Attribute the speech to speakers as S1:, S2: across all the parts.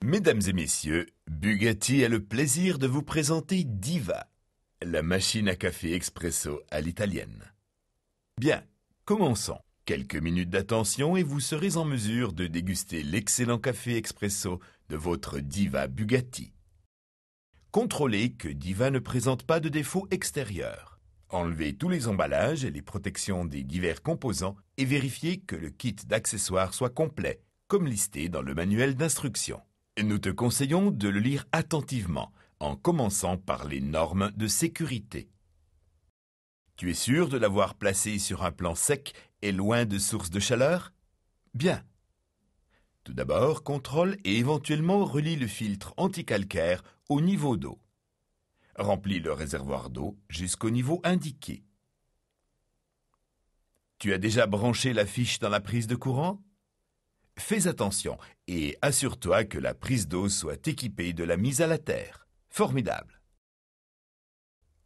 S1: Mesdames et messieurs, Bugatti a le plaisir de vous présenter Diva, la machine à café expresso à l'italienne. Bien, commençons. Quelques minutes d'attention et vous serez en mesure de déguster l'excellent café expresso de votre Diva Bugatti. Contrôlez que Diva ne présente pas de défauts extérieurs. Enlevez tous les emballages et les protections des divers composants et vérifiez que le kit d'accessoires soit complet, comme listé dans le manuel d'instruction. Nous te conseillons de le lire attentivement, en commençant par les normes de sécurité. Tu es sûr de l'avoir placé sur un plan sec et loin de sources de chaleur? Bien. Tout d'abord, contrôle et éventuellement relie le filtre anticalcaire au niveau d'eau. Remplis le réservoir d'eau jusqu'au niveau indiqué. Tu as déjà branché la fiche dans la prise de courant? Fais attention et assure-toi que la prise d'eau soit équipée de la mise à la terre. Formidable.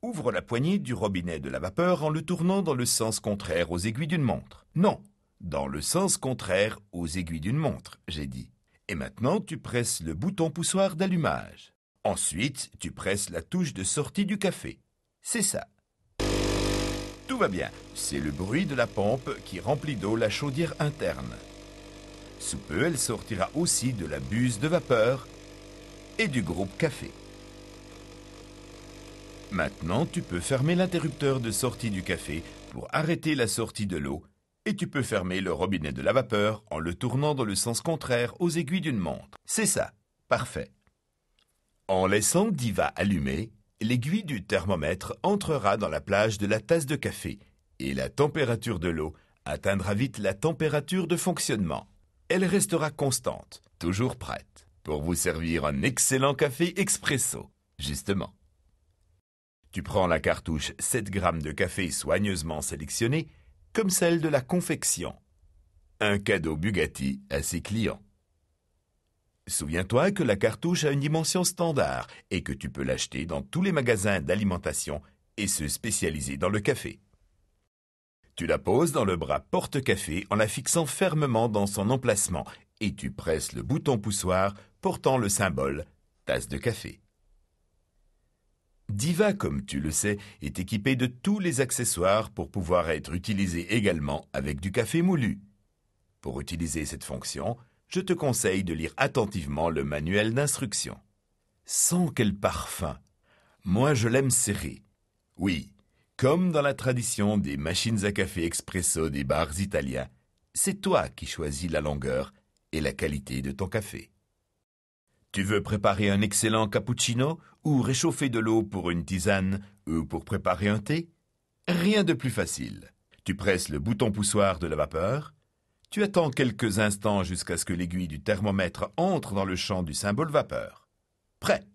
S1: Ouvre la poignée du robinet de la vapeur en le tournant dans le sens contraire aux aiguilles d'une montre. Non, dans le sens contraire aux aiguilles d'une montre, j'ai dit. Et maintenant, tu presses le bouton poussoir d'allumage. Ensuite, tu presses la touche de sortie du café. C'est ça. Tout va bien. C'est le bruit de la pompe qui remplit d'eau la chaudière interne. Sous peu, elle sortira aussi de la buse de vapeur et du groupe café. Maintenant, tu peux fermer l'interrupteur de sortie du café pour arrêter la sortie de l'eau et tu peux fermer le robinet de la vapeur en le tournant dans le sens contraire aux aiguilles d'une montre. C'est ça. Parfait. En laissant Diva allumée, l'aiguille du thermomètre entrera dans la plage de la tasse de café et la température de l'eau atteindra vite la température de fonctionnement. Elle restera constante, toujours prête, pour vous servir un excellent café expresso, justement. Tu prends la cartouche 7 g de café soigneusement sélectionnée, comme celle de la confection. Un cadeau Bugatti à ses clients. Souviens-toi que la cartouche a une dimension standard et que tu peux l'acheter dans tous les magasins d'alimentation et ceux spécialisés dans le café. Tu la poses dans le bras porte-café en la fixant fermement dans son emplacement et tu presses le bouton poussoir portant le symbole tasse de café. Diva, comme tu le sais, est équipée de tous les accessoires pour pouvoir être utilisée également avec du café moulu. Pour utiliser cette fonction, je te conseille de lire attentivement le manuel d'instruction. Sens quel parfum! Moi, je l'aime serré. Oui. Comme dans la tradition des machines à café expresso des bars italiens, c'est toi qui choisis la longueur et la qualité de ton café. Tu veux préparer un excellent cappuccino ou réchauffer de l'eau pour une tisane ou pour préparer un thé? Rien de plus facile. Tu presses le bouton poussoir de la vapeur, tu attends quelques instants jusqu'à ce que l'aiguille du thermomètre entre dans le champ du symbole vapeur. Prêt!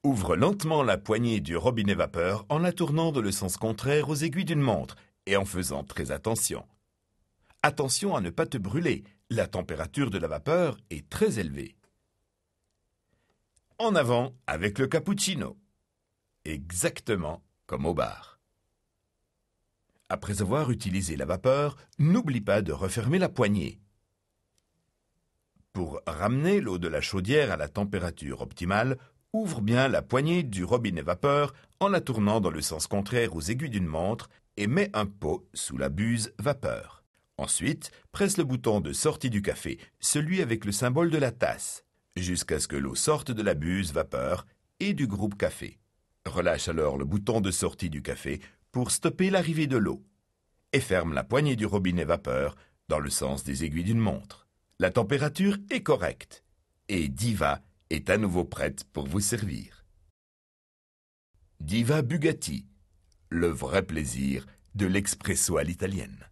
S1: Ouvre lentement la poignée du robinet vapeur en la tournant dans le sens contraire aux aiguilles d'une montre et en faisant très attention. Attention à ne pas te brûler, la température de la vapeur est très élevée. En avant avec le cappuccino. Exactement comme au bar. Après avoir utilisé la vapeur, n'oublie pas de refermer la poignée. Pour ramener l'eau de la chaudière à la température optimale, ouvre bien la poignée du robinet vapeur en la tournant dans le sens contraire aux aiguilles d'une montre et mets un pot sous la buse vapeur. Ensuite, presse le bouton de sortie du café, celui avec le symbole de la tasse, jusqu'à ce que l'eau sorte de la buse vapeur et du groupe café. Relâche alors le bouton de sortie du café pour stopper l'arrivée de l'eau et ferme la poignée du robinet vapeur dans le sens des aiguilles d'une montre. La température est correcte et Diva est à nouveau prête pour vous servir. Diva Bugatti, le vrai plaisir de l'expresso à l'italienne.